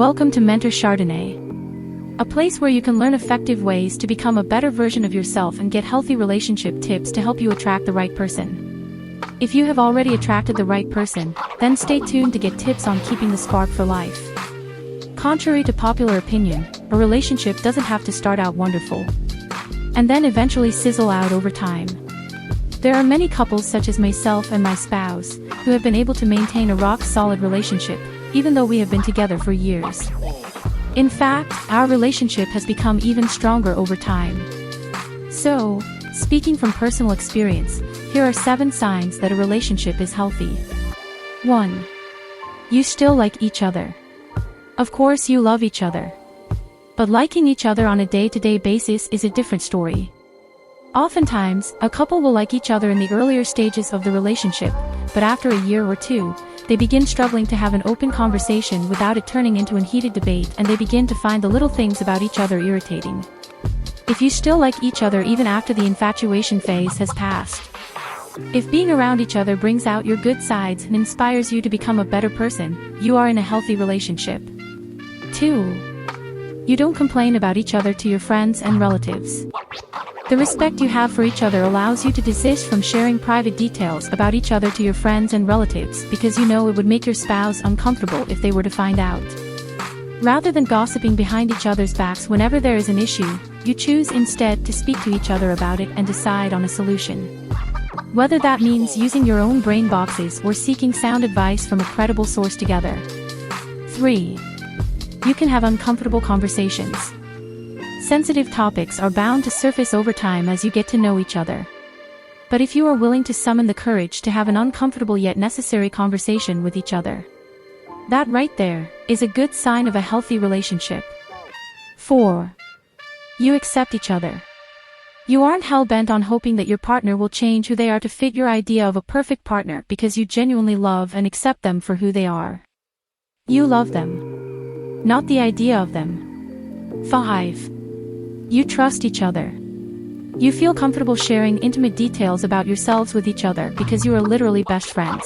Welcome to Mentor Chardany, a place where you can learn effective ways to become a better version of yourself and get healthy relationship tips to help you attract the right person. If you have already attracted the right person, then stay tuned to get tips on keeping the spark for life. Contrary to popular opinion, a relationship doesn't have to start out wonderful and then eventually sizzle out over time. There are many couples such as myself and my spouse who have been able to maintain a rock-solid relationship, even though we have been together for years. In fact, our relationship has become even stronger over time. So, speaking from personal experience, here are 7 signs that a relationship is healthy. 1. You still like each other. Of course you love each other. But liking each other on a day-to-day basis is a different story. Oftentimes, a couple will like each other in the earlier stages of the relationship, but after a year or two, they begin struggling to have an open conversation without it turning into a heated debate, and they begin to find the little things about each other irritating. If you still like each other even after the infatuation phase has passed, if being around each other brings out your good sides and inspires you to become a better person, you are in a healthy relationship. 2. You don't complain about each other to your friends and relatives. The respect you have for each other allows you to desist from sharing private details about each other to your friends and relatives because you know it would make your spouse uncomfortable if they were to find out. Rather than gossiping behind each other's backs whenever there is an issue, you choose instead to speak to each other about it and decide on a solution. Whether that means using your own brain boxes or seeking sound advice from a credible source together. 3. You can have uncomfortable conversations. Sensitive topics are bound to surface over time as you get to know each other. But if you are willing to summon the courage to have an uncomfortable yet necessary conversation with each other, that right there is a good sign of a healthy relationship. 4. You accept each other. You aren't hell-bent on hoping that your partner will change who they are to fit your idea of a perfect partner because you genuinely love and accept them for who they are. You love them, not the idea of them. 5. You trust each other. You feel comfortable sharing intimate details about yourselves with each other because you are literally best friends.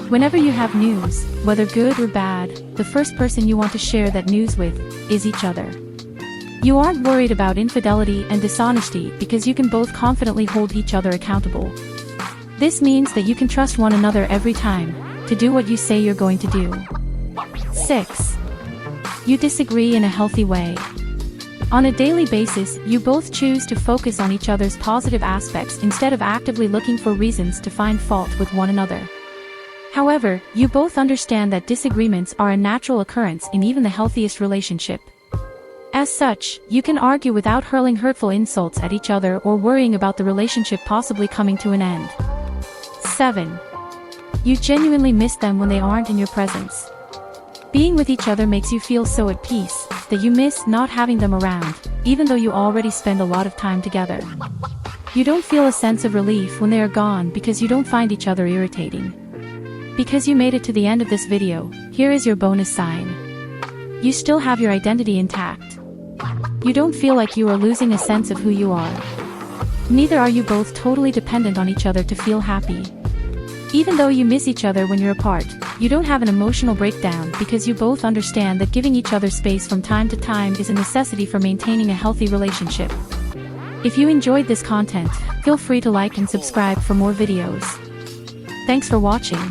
Whenever you have news, whether good or bad, the first person you want to share that news with is each other. You aren't worried about infidelity and dishonesty because you can both confidently hold each other accountable. This means that you can trust one another every time to do what you say you're going to do. 6. You disagree in a healthy way. On a daily basis, you both choose to focus on each other's positive aspects instead of actively looking for reasons to find fault with one another. However, you both understand that disagreements are a natural occurrence in even the healthiest relationship. As such, you can argue without hurling hurtful insults at each other or worrying about the relationship possibly coming to an end. 7. You genuinely miss them when they aren't in your presence. Being with each other makes you feel so at peace that you miss not having them around, even though you already spend a lot of time together. You don't feel a sense of relief when they are gone because you don't find each other irritating. Because you made it to the end of this video, here is your bonus sign. You still have your identity intact. You don't feel like you are losing a sense of who you are. Neither are you both totally dependent on each other to feel happy. Even though you miss each other when you're apart, you don't have an emotional breakdown because you both understand that giving each other space from time to time is a necessity for maintaining a healthy relationship. If you enjoyed this content, feel free to like and subscribe for more videos. Thanks for watching.